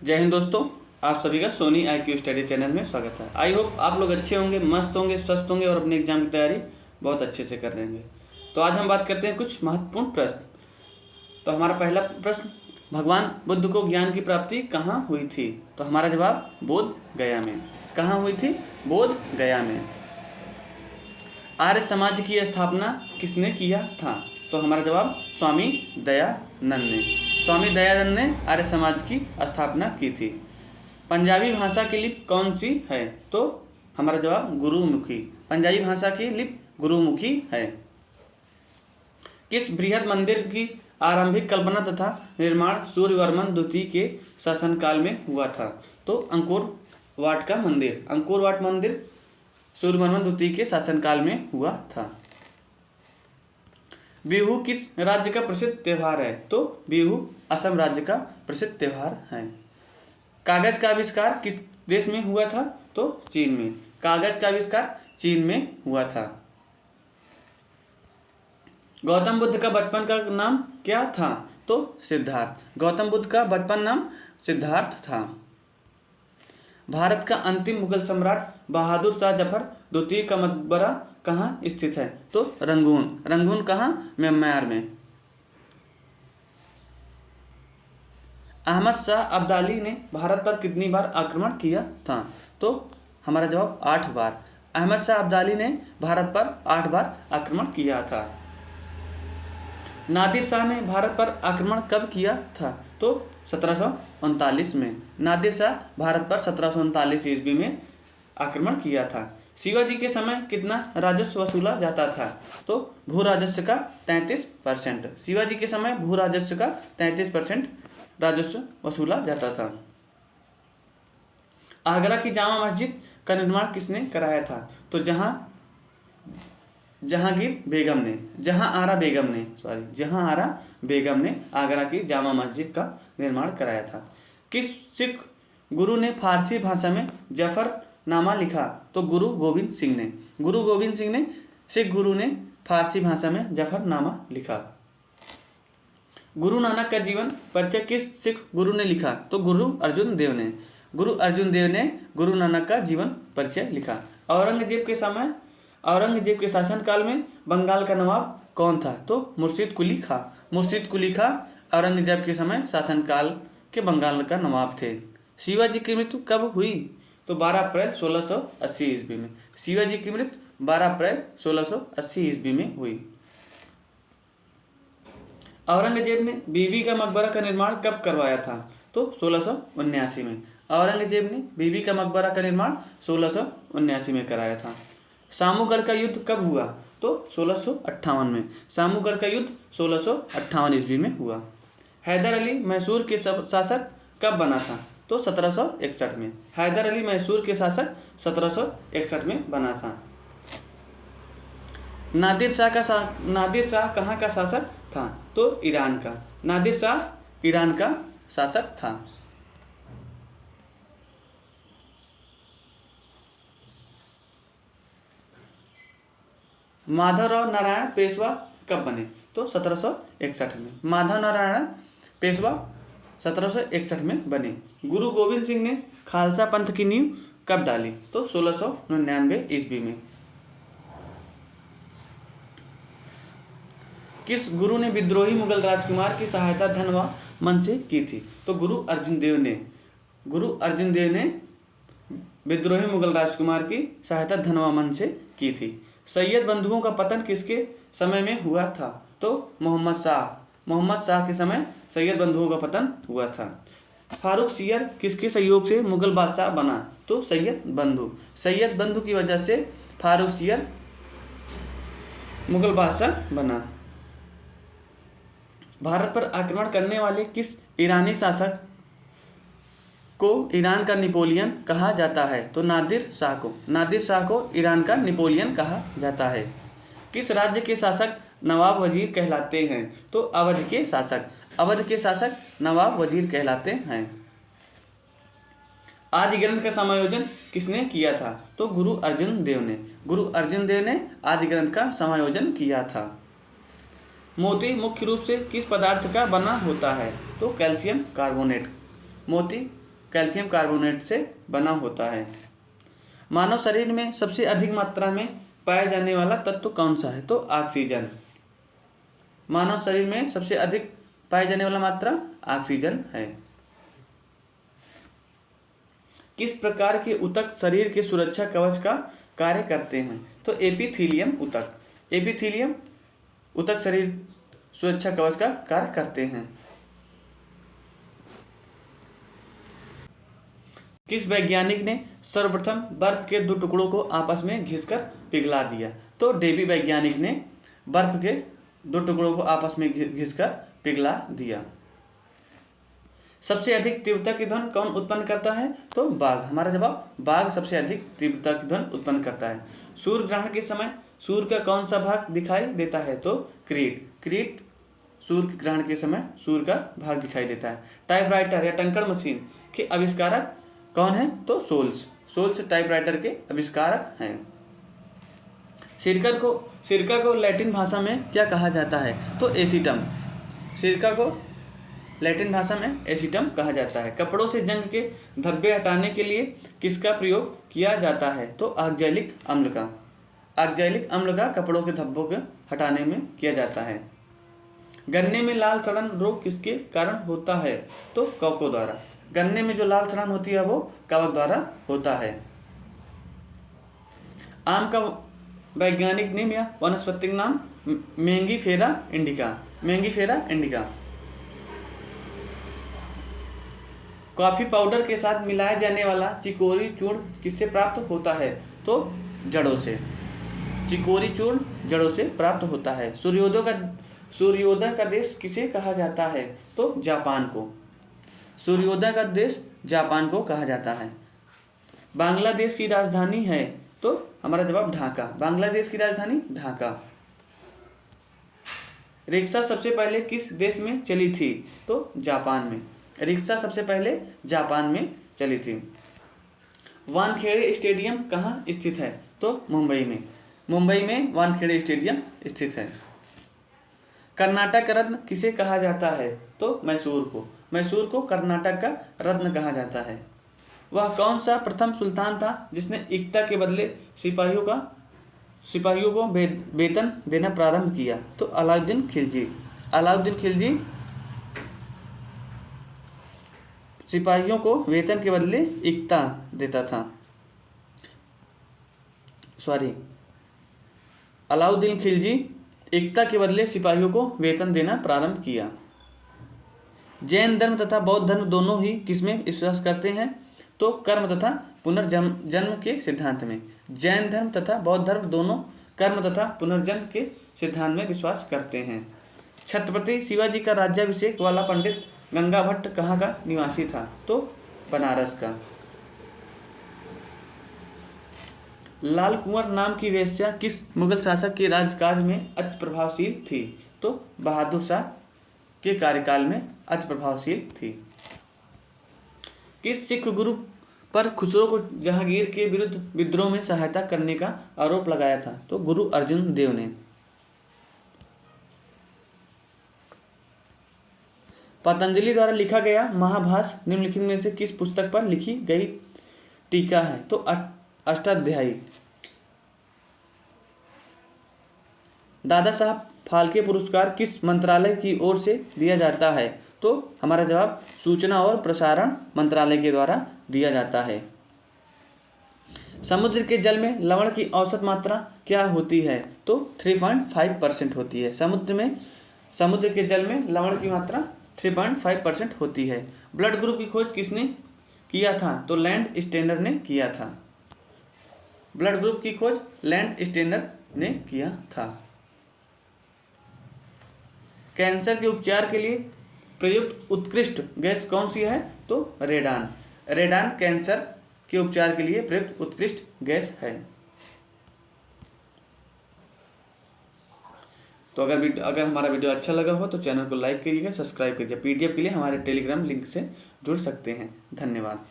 जय हिंद दोस्तों, आप सभी का सोनी IQ स्टडी चैनल में स्वागत है। आई होप आप लोग अच्छे होंगे, मस्त होंगे, स्वस्थ होंगे और अपने एग्जाम की तैयारी बहुत अच्छे से कर रहे होंगे। तो आज हम बात करते हैं कुछ महत्वपूर्ण प्रश्न। तो हमारा पहला प्रश्न, भगवान बुद्ध को ज्ञान की प्राप्ति कहाँ हुई थी? तो हमारा जवाब बोध गया में। कहाँ हुई थी? बोध गया में। आर्य समाज की स्थापना किसने किया था? तो हमारा जवाब स्वामी दयानंद ने। स्वामी दयानंद ने आर्य समाज की स्थापना की थी। पंजाबी भाषा की लिपि कौन सी है? तो हमारा जवाब गुरुमुखी। पंजाबी भाषा की लिपि गुरुमुखी है। किस बृहद मंदिर की आरंभिक कल्पना तथा निर्माण सूर्यवर्मन द्वितीय के शासनकाल में हुआ था? तो अंकोर वाट का मंदिर। अंकोर वाट मंदिर सूर्यवर्मन द्वितीय के शासनकाल में हुआ था। बिहू किस राज्य का प्रसिद्ध त्यौहार है? तो बिहू असम राज्य का प्रसिद्ध त्यौहार है। कागज का आविष्कार किस देश में हुआ था? तो चीन में। कागज का आविष्कार चीन में हुआ था। गौतम बुद्ध का बचपन का नाम क्या था? तो सिद्धार्थ। गौतम बुद्ध का बचपन नाम सिद्धार्थ था। भारत का अंतिम मुगल सम्राट बहादुर शाह जफर द्वितीय का मकबरा कहाँ स्थित है? तो रंगून। रंगून कहाँ? म्यांमार में। अहमद शाह अब्दाली ने भारत पर कितनी बार आक्रमण किया था? तो हमारा जवाब 8 बार। अहमद शाह अब्दाली ने भारत पर 8 बार आक्रमण किया था। नादिर शाह ने भारत पर आक्रमण कब किया था? तो 1739 में। नादिर शाह भारत पर 1739 ईस्वी में आक्रमण किया था। शिवाजी के समय कितना राजस्व वसूला जाता था? तो भू राजस्व का 33%। शिवाजी के समय भू राजस्व का 33% राजस्व वसूला जाता था। आगरा की जामा मस्जिद का निर्माण किसने कराया था? तो जहांगीर बेगम ने। जहांआरा बेगम ने आगरा की जामा मस्जिद का निर्माण कराया था। किस सिख गुरु ने फारसी भाषा में जफरनामा लिखा? तो गुरु गोविंद सिंह ने। गुरु गोविंद सिंह ने, सिख गुरु ने फारसी भाषा में जफरनामा लिखा। गुरु नानक का जीवन परिचय किस सिख गुरु ने लिखा? तो गुरु अर्जुन देव ने। गुरु अर्जुन देव ने गुरु नानक का जीवन परिचय लिखा। औरंगजेब के शासनकाल में बंगाल का नवाब कौन था? तो मुर्शिद कुली खां। मुर्शिद कुली खां औरंगजेब के समय शासनकाल के बंगाल का नवाब थे। शिवाजी की मृत्यु कब हुई? तो 12 अप्रैल 1680 ईस्वी में। शिवाजी की मृत्यु 12 अप्रैल 1680 ईस्वी में हुई। औरंगजेब ने बीबी का मकबरा का निर्माण कब करवाया था? तो 1679 में। औरंगजेब ने बीबी का मकबरा का निर्माण 1679 में कराया था। सामूगढ़ का युद्ध कब हुआ? तो 1658 में। सामूगढ़ का युद्ध 1658 ईस्वी में हुआ। हैदर अली मैसूर के शासक कब बना था? तो 1761 में। हैदर अली मैसूर के शासक 1761 में बना था। नादिर शाह कहाँ का शासक था? तो ईरान का। नादिर शाह ईरान का शासक था। माधवराव नारायण पेशवा कब बने? तो 1761 में। माधव नारायण पेशवा 1761 में बने। गुरु गोविंद सिंह ने खालसा पंथ की नींव कब डाली? तो 1699 ईस्वी में। किस गुरु ने विद्रोही मुगल राजकुमार की सहायता धन व मन से की थी? तो गुरु अर्जुन देव ने। गुरु अर्जुन देव ने विद्रोही मुगल राजकुमार की सहायता धन व मन से की थी। सैयद बंधुओं का पतन किसके समय में हुआ था? तो मोहम्मद शाह के समय सैयद बंधुओं का पतन हुआ था। फारूक सियर किसके सहयोग से मुगल बादशाह बना? तो सैयद बंधु की वजह से फारूक सियर मुगल बादशाह बना। भारत पर आक्रमण करने वाले किस ईरानी शासक को ईरान का नेपोलियन कहा जाता है? तो नादिर शाह को ईरान का नेपोलियन कहा जाता है। किस राज्य के शासक नवाब वजीर कहलाते हैं? तो अवध के शासक नवाब वजीर कहलाते हैं। आदि ग्रंथ का समायोजन किसने किया था? तो गुरु अर्जुन देव ने आदि ग्रंथ का समायोजन किया था। मोती मुख्य रूप से किस पदार्थ का बना होता है? तो कैल्शियम कार्बोनेट। मोती कैल्शियम कार्बोनेट से बना होता है। मानव शरीर में सबसे अधिक मात्रा में पाया जाने वाला तत्व कौन सा है? तो ऑक्सीजन। मानव शरीर में सबसे अधिक पाया जाने वाला मात्रा ऑक्सीजन है। किस प्रकार के ऊतक शरीर के सुरक्षा कवच का कार्य करते हैं? तो एपिथीलियम ऊतक। एपिथीलियम ऊतक शरीर सुरक्षा कवच का कार्य करते हैं। किस वैज्ञानिक ने सर्वप्रथम बर्फ के 2 टुकड़ों को आपस में घिसकर पिघला दिया? तो डेवी वैज्ञानिक ने बर्फ के 2 टुकड़ों को आपस में घिसकर पिघला दिया। सबसे अधिक तीव्रता की ध्वनि कौन उत्पन्न करता है? तो बाघ। हमारा जवाब बाघ सबसे अधिक तीव्रता की ध्वनि उत्पन्न करता है। सूर्य ग्रहण के समय सूर्य का कौन सा भाग दिखाई देता है? तो क्रीट। क्रीट सूर्य ग्रहण के समय सूर्य का भाग दिखाई देता है। टाइपराइटर या टंकण मशीन के आविष्कारक कौन है? तो सोल्स। सोल्स टाइपराइटर के आविष्कारक हैं। सिरका को लैटिन भाषा में क्या कहा जाता है? तो एसिटम। सिरका को लैटिन भाषा में एसिटम कहा जाता है। कपड़ों से जंग के धब्बे हटाने के लिए किसका प्रयोग किया जाता है? तो ऑक्जैलिक अम्ल का। ऑक्जैलिक अम्ल का कपड़ों के धब्बों को हटाने में किया जाता है। गन्ने में लाल सड़न रोग किसके कारण होता है? तो कवकों द्वारा। गन्ने में जो लाल सड़न होती है वो कवक द्वारा होता है। आम का वैज्ञानिक नाम या वनस्पतिक नाम Mangifera indica. Mangifera indica. Coffee powder के साथ मिलाया जाने वाला चिकोरी चूर्ण किससे प्राप्त होता है? तो जड़ों से। चिकोरी चूर्ण जड़ों से प्राप्त होता है। सूर्योदय का देश किसे कहा जाता है? तो जापान को। सूर्योदय का देश जापान को कहा जाता है। बांग्लादेश की राजधानी है? तो हमारा जवाब ढाका। बांग्लादेश की राजधानी ढाका। रिक्शा सबसे पहले किस देश में चली थी? तो जापान में। रिक्शा सबसे पहले जापान में चली थी। वानखेड़े स्टेडियम कहाँ स्थित है? तो मुंबई में। मुंबई में वानखेड़े स्टेडियम स्थित है। कर्नाटक रत्न किसे कहा जाता है? तो मैसूर को। मैसूर को कर्नाटक का रत्न कहा जाता है। वह कौन सा प्रथम सुल्तान था जिसने एकता के बदले सिपाहियों को वेतन देना प्रारंभ किया? तो अलाउद्दीन खिलजी। अलाउद्दीन खिलजी सिपाहियों को वेतन के बदले एकता देता था। अलाउद्दीन खिलजी एकता के बदले सिपाहियों को वेतन देना प्रारंभ किया। जैन धर्म तथा बौद्ध धर्म दोनों ही किसमें विश्वास करते हैं? तो कर्म तथा पुनर्जन्म के सिद्धांत में। जैन धर्म तथा बौद्ध धर्म दोनों कर्म तथा पुनर्जन्म के सिद्धांत में विश्वास करते हैं। छत्रपति शिवाजी का राज्याभिषेक वाला पंडित गंगा भट्ट कहाँ का निवासी था? तो बनारस का। लाल कुंवर नाम की वेश्या किस मुगल शासक के राजकाज में अति प्रभावशील थी? तो बहादुर शाह के कार्यकाल में अति प्रभावशील थी। किस सिख गुरु पर खुसरो को जहांगीर के विरुद्ध विद्रोह में सहायता करने का आरोप लगाया था? तो गुरु अर्जुन देव ने। पतंजलि द्वारा लिखा गया महाभाष्य निम्नलिखित में से किस पुस्तक पर लिखी गई टीका है? तो अष्टाध्यायी। दादा साहब फाल्के पुरस्कार किस मंत्रालय की ओर से दिया जाता है? तो हमारा जवाब सूचना और प्रसारण मंत्रालय के द्वारा दिया जाता है। समुद्र के जल में लवण की औसत मात्रा क्या होती है? तो 3.5% होती है। समुद्र के जल में लवण की मात्रा 3.5% होती है। ब्लड ग्रुप की खोज किसने किया था? तो लैंड स्टेनर ने किया था। ब्लड ग्रुप की खोज लैंड स्टेनर ने किया था। कैंसर के उपचार के लिए प्रयुक्त उत्कृष्ट गैस कौन सी है? तो रेडान। रेडान कैंसर के उपचार के लिए प्रयुक्त उत्कृष्ट गैस है। तो अगर हमारा वीडियो अच्छा लगा हो तो चैनल को लाइक करिएगा, सब्सक्राइब करिएगा। पीडीएफ के लिए हमारे टेलीग्राम लिंक से जुड़ सकते हैं। धन्यवाद।